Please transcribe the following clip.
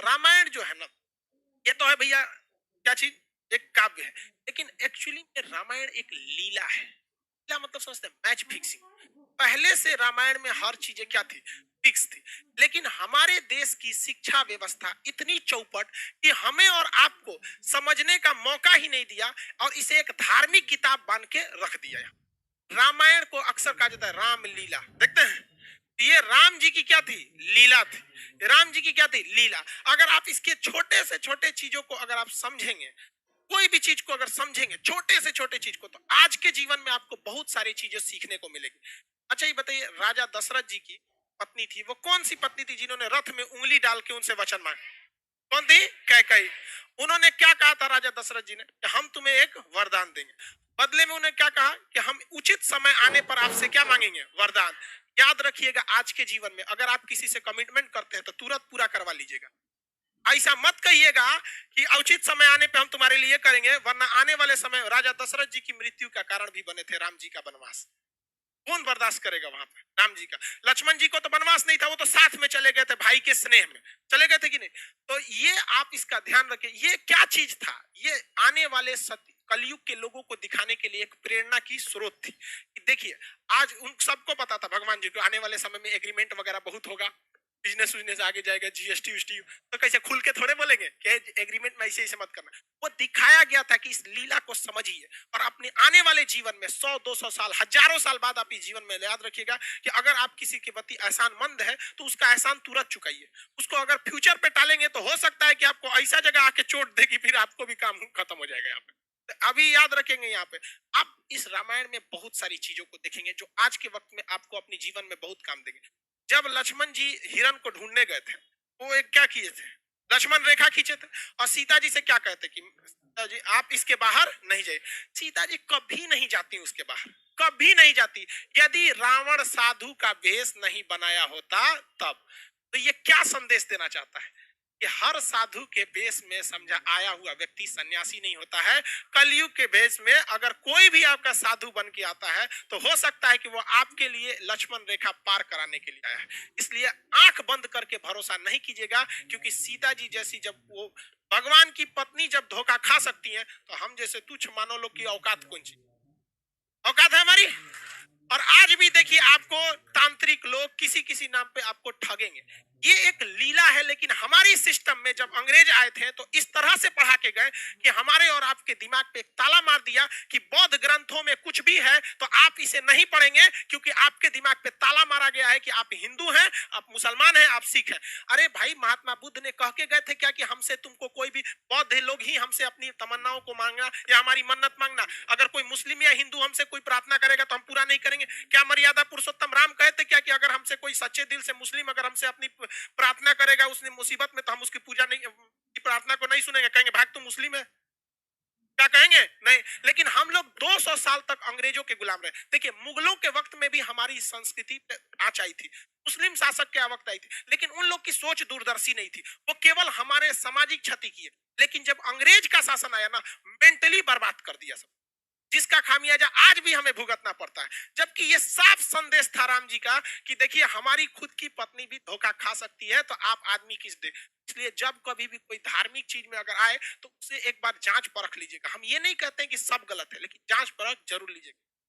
रामायण जो है ना, ये तो है भैया, क्या चीज, एक काव्य है। लेकिन एक्चुअली में रामायण एक लीला है। लीला मतलब समझते हैं, मैच फिक्सिंग। पहले से रामायण में हर चीजें क्या थी, फिक्स थी। लेकिन हमारे देश की शिक्षा व्यवस्था इतनी चौपट कि हमें और आपको समझने का मौका ही नहीं दिया, और इसे एक धार्मिक किताब बन के रख दिया। रामायण को अक्सर कहा जाता है राम लीला, देखते हैं। ये राम जी की क्या थी, लीला थी। राम जी की क्या थी, लीला। अगर आप इसके छोटे से छोटे चीजों को अगर आप समझेंगे, कोई भी चीज को अगर समझेंगे, छोटे से छोटे चीज को, तो आज के जीवन में आपको बहुत सारी चीजें सीखने को मिलेगी। अच्छा ये बताइए, राजा दशरथ जी की पत्नी थी, वो कौन सी पत्नी थी जिन्होंने रथ में उंगली डाल के उनसे वचन मांगा? कौन थी? कैकई। उन्होंने क्या कहा था राजा दशरथ जी ने, कि हम तुम्हें एक वरदान देंगे। बदले में उन्हें क्या कहा, कि हम उचित समय आने पर आपसे क्या मांगेंगे, वरदान। याद रखिएगा, आज के जीवन में अगर आप किसी से कमिटमेंट करते हैं तो तुरंत पूरा करवा लीजिएगा। ऐसा मत कहिएगा कि उचित समय आने पे हम तुम्हारे लिए करेंगे, वरना आने वाले समय राजा दशरथ जी की मृत्यु का कारण भी बने थे राम जी का वनवास। कौन बर्दाश्त करेगा वहां पे राम जी का? लक्ष्मण जी को तो वनवास नहीं था, वो तो साथ में चले गए थे, भाई के स्नेह में चले गए थे कि नहीं? तो ये आप इसका ध्यान रखें, ये क्या चीज था, ये आने वाले सत्य कलयुग के लोगों को दिखाने के लिए एक प्रेरणा की स्रोत थी। देखिए, आज उन सबको पता था भगवान जी को आने वाले समय में एग्रीमेंट वगैरह बहुत होगा, बिजनेस बिजनेस आगे जाएगा, जीएसटी वीएसटी, तो कैसे खुल के थोड़े बोलेंगे कि एग्रीमेंट में ऐसे ऐसे मत करना। वो दिखाया गया था कि इस लीला को समझिए, और अपने आने वाले जीवन में 100-200 साल, हजारों साल बाद आप इस जीवन में याद रखिएगा कि अगर आप किसी के प्रति एहसानमंद है तो उसका एहसान तुरंत चुकाइए। उसको अगर फ्यूचर पे टालेंगे तो हो सकता है कि आपको ऐसा जगह आके चोट देगी, फिर आपको भी काम खत्म हो जाएगा यहाँ पे। तो अभी याद रखेंगे, यहाँ पे आप इस रामायण में बहुत सारी चीजों को देखेंगे जो आज के वक्त में आपको अपने जीवन में बहुत काम देंगे। जब लक्ष्मण जी हिरण को ढूंढने गए थे, वो एक क्या किए थे, लक्ष्मण रेखा खींचे थे, और सीता जी से क्या कहते कि सीता जी आप इसके बाहर नहीं जाइए। सीता जी कभी नहीं जाती उसके बाहर, कभी नहीं जाती। यदि रावण साधु का वेश नहीं बनाया होता तब। तो ये क्या संदेश देना चाहता है, कि हर साधु के वेश में समझा आया हुआ व्यक्ति सन्यासी नहीं होता है। कलयुग के वेश में अगर कोई भी आपका साधु बन के आता है तो हो सकता है कि वो आपके लिए लक्ष्मण रेखा पार कराने के लिए आया है। इसलिए आंख बंद करके भरोसा नहीं कीजिएगा, क्योंकि सीता जी जैसी जब वो भगवान की पत्नी जब धोखा खा सकती है, तो हम जैसे तुच्छ मानव लोग की औकात कौन सी औकात है हमारी? और आज भी देखिए, आपको तांत्रिक लोग किसी किसी नाम पे आपको ठगेंगे। ये एक लीला है, लेकिन हमारी सिस्टम में जब अंग्रेज आए थे तो इस तरह से पढ़ा के गए कि हमारे और आपके दिमाग पे एक ताला मार दिया कि बौद्ध ग्रंथों में कुछ भी है तो आप इसे नहीं पढ़ेंगे, क्योंकि आपके दिमाग पे ताला मारा गया है कि आप हिंदू हैं, आप मुसलमान हैं, आप सिख हैं। अरे भाई, महात्मा बुद्ध ने कह के गए थे क्या कि हमसे तुमको कोई भी, बौद्ध लोग ही हमसे अपनी तमन्नाओं को मांगना या हमारी मन्नत मांगना, अगर कोई मुस्लिम या हिंदू हमसे कोई प्रार्थना करेगा तो हम पूरा नहीं करेंगे। क्या मर्यादा पुरुषोत्तम राम कहते क्या कि अगर हमसे कोई सच्चे दिल से मुस्लिम अगर हमसे अपनी प्रार्थना करेगा उसने मुसीबत में, तो हम उसकी पूजा नहीं, की प्रार्थना को नहीं सुनेंगे, कहेंगे भाग तू मुस्लिम है? क्या कहेंगे? नहीं। लेकिन हम लोग 200 साल तक अंग्रेजों के गुलाम रहे। देखिए, मुगलों के वक्त में भी हमारी संस्कृति पे आँच आई थी, मुस्लिम शासक के वक्त आई थी, लेकिन उन लोग की सोच दूरदर्शी नहीं थी, वो केवल हमारे सामाजिक क्षति किए। लेकिन जब अंग्रेज का शासन आया ना, मेंटली बर्बाद कर दिया सब, जिसका खामियाजा आज भी हमें भुगतना पड़ता है। जबकि ये साफ संदेश था राम जी का कि देखिए, हमारी खुद की पत्नी भी धोखा खा सकती है, तो आप आदमी किस दे। इसलिए जब कभी भी कोई धार्मिक चीज में अगर आए तो उसे एक बार जांच परख लीजिएगा। हम ये नहीं कहते हैं कि सब गलत है, लेकिन जांच परख जरूर लीजिएगा।